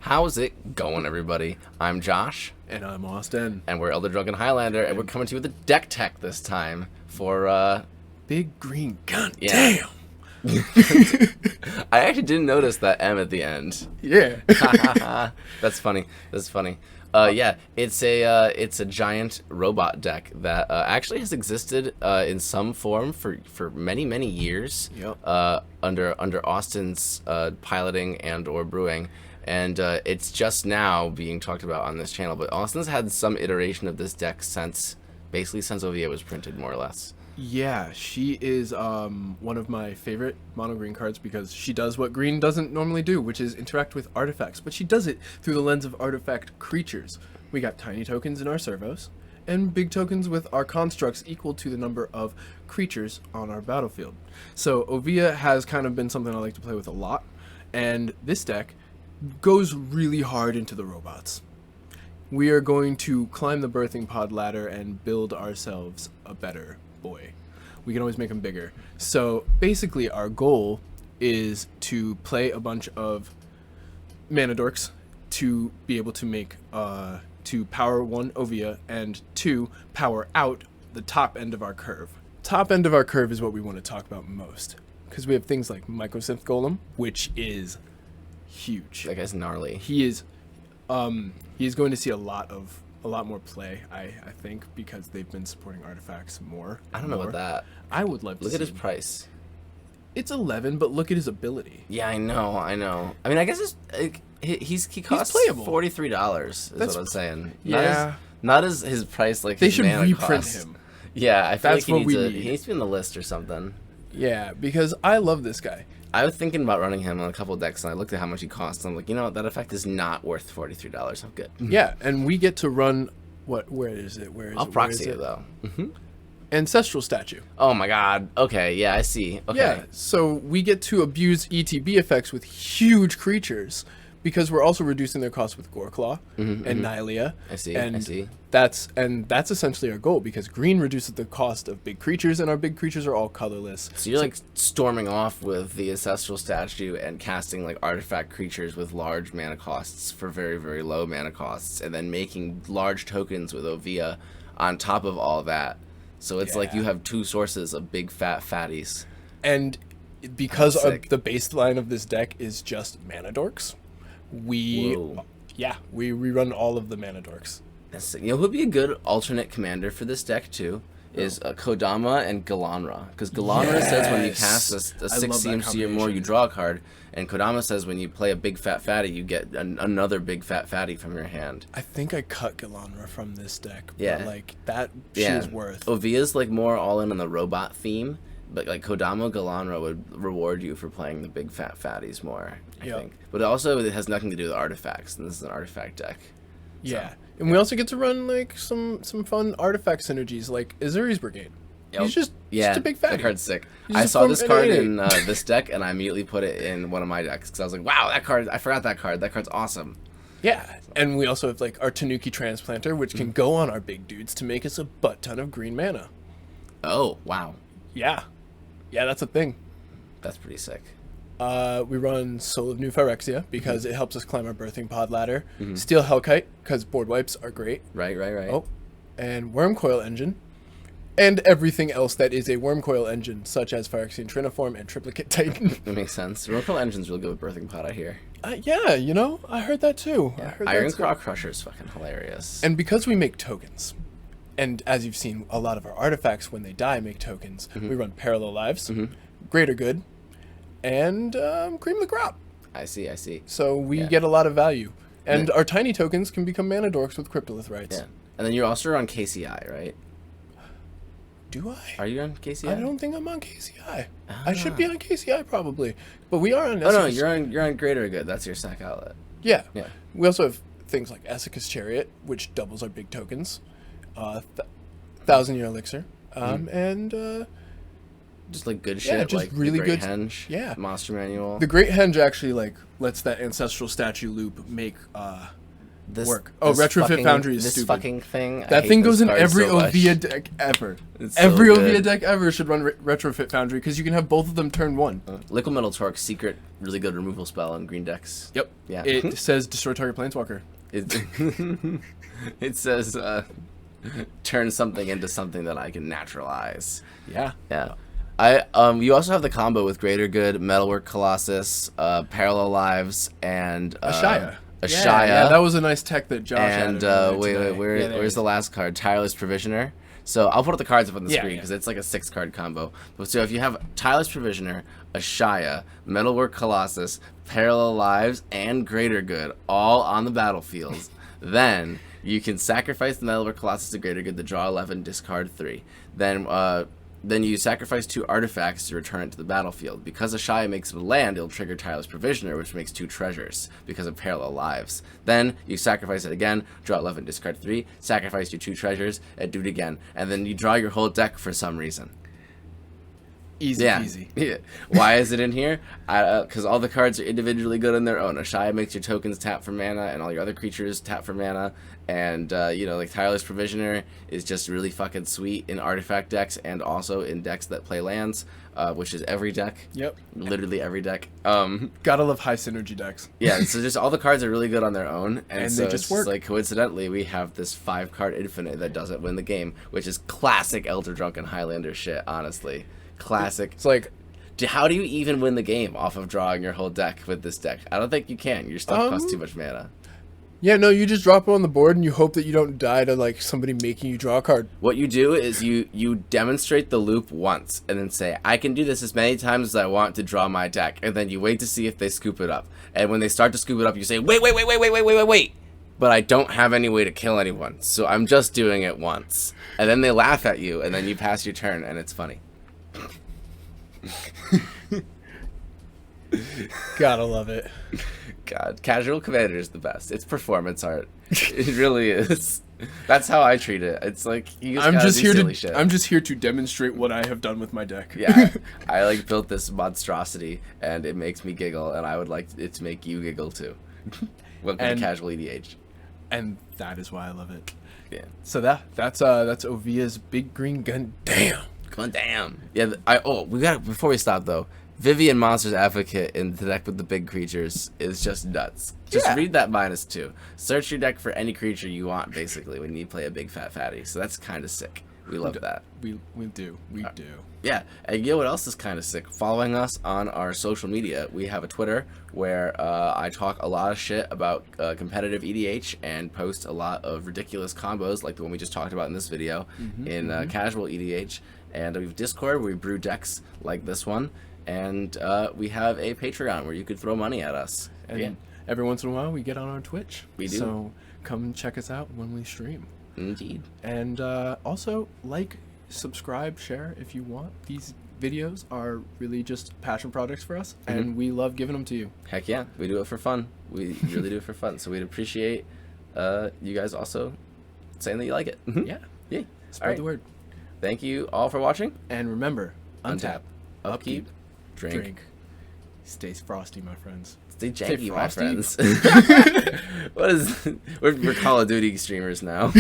How's it going, everybody? I'm Josh. And I'm Austin. And we're Elder Drunken Highlander, and we're coming to you with a deck tech this time for, Big Green Gun. Yeah. Damn! I actually didn't notice that M at the end. Yeah. That's funny. Yeah, it's a giant robot deck that actually has existed in some form for many years. Yep. Under Austin's piloting and or brewing, and it's just now being talked about on this channel. But Austin's had some iteration of this deck since Oviya was printed, more or less. Yeah, she is one of my favorite mono green cards because she does what green doesn't normally do, which is interact with artifacts. But she does it through the lens of artifact creatures. We got tiny tokens in our servos, and big tokens with our constructs equal to the number of creatures on our battlefield. So Oviya has kind of been something I like to play with a lot, and this deck goes really hard into the robots. We are going to climb the birthing pod ladder and build ourselves a better boy. We can always make them bigger. So basically our goal is to play a bunch of mana dorks to be able to make to power 1 Oviya and 2 power out the top end of our curve. Top end of our curve is what we want to talk about most because we have things like Mycosynth Golem, which is huge. That guy's gnarly. He is going to see a lot more play, I think, because they've been supporting artifacts more. I don't know about that. I would love to look see at his him. price. It's 11, but look at his ability. Yeah, I know. I mean, I guess he costs playable. $43. Is That's what I'm saying. Yeah. Not as his price like They his should mana reprint cost. him. Yeah, I feel That's like what we need. he needs to be on the list or something. Yeah, because I love this guy. I was thinking about running him on a couple decks, and I looked at how much he costs, and I'm like, you know what, that effect is not worth $43. I'm good. Yeah, and we get to run where is it? I'll proxy it though. Ancestral Statue. Oh my god. Okay, yeah, I see. Okay. Yeah, so we get to abuse ETB effects with huge creatures because we're also reducing their cost with Goreclaw and Nylea. I see. That's essentially our goal because green reduces the cost of big creatures and our big creatures are all colorless. So you're like storming off with the Ancestral Statue and casting like artifact creatures with large mana costs for very low mana costs, and then making large tokens with Oviya on top of all that. So it's like you have two sources of big fat fatties. And because the baseline of this deck is just mana dorks, we run all of the mana dorks. That's sick. You know who'd be a good alternate commander for this deck too is Kodama and Galanra, because Galanra says when you cast a 6 CMC or more, you draw a card, and Kodama says when you play a big fat fatty, you get another big fat fatty from your hand. I think I cut Galanra from this deck, yeah, but like that she's worth. Oviya's like more all in on the robot theme, but like Kodama Galanra would reward you for playing the big fat fatties more, I think. But also it has nothing to do with artifacts, and this is an artifact deck. Yeah. And we also get to run like some fun artifact synergies, like Azuri's Brigade. Yep. He's just a big fatty. That card's sick. I saw this card in this deck, and I immediately put it in one of my decks because I was like, "Wow, that card! I forgot that card. That card's awesome." Yeah, and we also have like our Tanuki Transplanter, which can go on our big dudes to make us a butt ton of green mana. Oh wow! Yeah, that's a thing. That's pretty sick. We run Soul of New Phyrexia because it helps us climb our birthing pod ladder. Steel Hellkite because board wipes are great. Right. Oh, and Wormcoil Engine, and everything else that is a Wormcoil engine, such as Phyrexian Triniform and Triplicate Titan. That makes sense. Wormcoil Engine's real good with birthing pod, I hear. Yeah, I heard that too. Yeah. Ironclaw Crusher's fucking hilarious. And because we make tokens, and as you've seen, a lot of our artifacts when they die make tokens. We run Parallel Lives, Greater Good, and Cream the Crop. I see. So we get a lot of value. And our tiny tokens can become mana dorks with Cryptolith Rights. Yeah. And then you're also on KCI, right? Do I? Are you on KCI? I don't think I'm on KCI. I should be on KCI probably. But we are on Oh no, you're on Greater Good. That's your sack outlet. Yeah. We also have things like Esseka's Chariot, which doubles our big tokens. 1,000 Year Elixir. And just like good shit, just like really the Great good. Henge, Monster Manual. The Great Henge actually like lets that Ancestral Statue loop make work. Oh, Retrofit Foundry is this stupid. fucking thing. I That hate thing those goes in cards every so much. Oviya deck ever. It's so Every good. Oviya deck ever should run Retrofit Foundry because you can have both of them turn 1. Liquid Metal Torque, secret, really good removal spell in green decks. Yep. Yeah. It says destroy target planeswalker. It says turn something into something that I can naturalize. Yeah. Yeah. You also have the combo with Greater Good, Metalwork Colossus, Parallel Lives, and Ashaya. Ashaya. Yeah, that was a nice tech that Josh And added wait, today. where's the last card? Tireless Provisioner. So I'll put the cards up on the Yeah, screen yeah. because it's like a 6-card combo. So if you have Tireless Provisioner, Ashaya, Metalwork Colossus, Parallel Lives, and Greater Good all on the battlefield, then you can sacrifice the Metalwork Colossus to Greater Good to draw 11, discard 3. Then you sacrifice 2 artifacts to return it to the battlefield. Because Ashaya makes it a land, it'll trigger Tireless Provisioner, which makes 2 treasures because of Parallel Lives. Then you sacrifice it again, draw 11, discard 3, sacrifice your 2 treasures, and do it again. And then you draw your whole deck for some reason. Easy peasy. Yeah. Why is it in here? Because all the cards are individually good on their own. Ashaya makes your tokens tap for mana, and all your other creatures tap for mana. And, like Tireless Provisioner is just really fucking sweet in artifact decks and also in decks that play lands, which is every deck. Yep. Literally every deck. Gotta love high synergy decks. Yeah, so just all the cards are really good on their own. And so they just it's work. like, coincidentally, we have this 5-card infinite that doesn't win the game, which is classic Elder Drunken Highlander shit, honestly. Classic. It's like, How do you even win the game off of drawing your whole deck with this deck? I don't think you can. Your stuff costs too much mana. yeah, no, you just drop it on the board and you hope that you don't die to like somebody making you draw a card. What you do is you demonstrate the loop once and then say, I can do this as many times as I want to draw my deck. And then you wait to see if they scoop it up. And when they start to scoop it up, you say, wait. But I don't have any way to kill anyone, so I'm just doing it once. And then they laugh at you, and then you pass your turn, and it's funny. Gotta love it. God, Casual Commander is the best. It's performance art. It really is. That's how I treat it. It's like you just gotta do silly shit. I'm just here to demonstrate what I have done with my deck. Yeah, I like built this monstrosity, and it makes me giggle, and I would like it to make you giggle too. Welcome to Casual EDH. And that is why I love it. Yeah. So that's Oviya's big green gun. Damn. Damn. Yeah. We got before we stop though. Vivian Monsters Advocate in the deck with the big creatures is just nuts. Just read that -2. Search your deck for any creature you want, basically, when you play a big fat fatty. So that's kind of sick. We love that. We do. Yeah, and you know what else is kind of sick? Following us on our social media. We have a Twitter where I talk a lot of shit about competitive EDH and post a lot of ridiculous combos like the one we just talked about in this video in casual EDH. And we have Discord where we brew decks like this one. And we have a Patreon where you could throw money at us. And every once in a while we get on our Twitch. We do. So come check us out when we stream. Indeed. And also like, subscribe, share if you want. These videos are really just passion projects for us, and we love giving them to you. Heck yeah, we do it for fun. We really do it for fun. So we'd appreciate you guys also saying that you like it. Yeah. Spread the word. Thank you all for watching. And remember, untap, upkeep, drink. Stay frosty, my friends. Stay janky, my frosty. friends. What is? We're Call of Duty streamers now.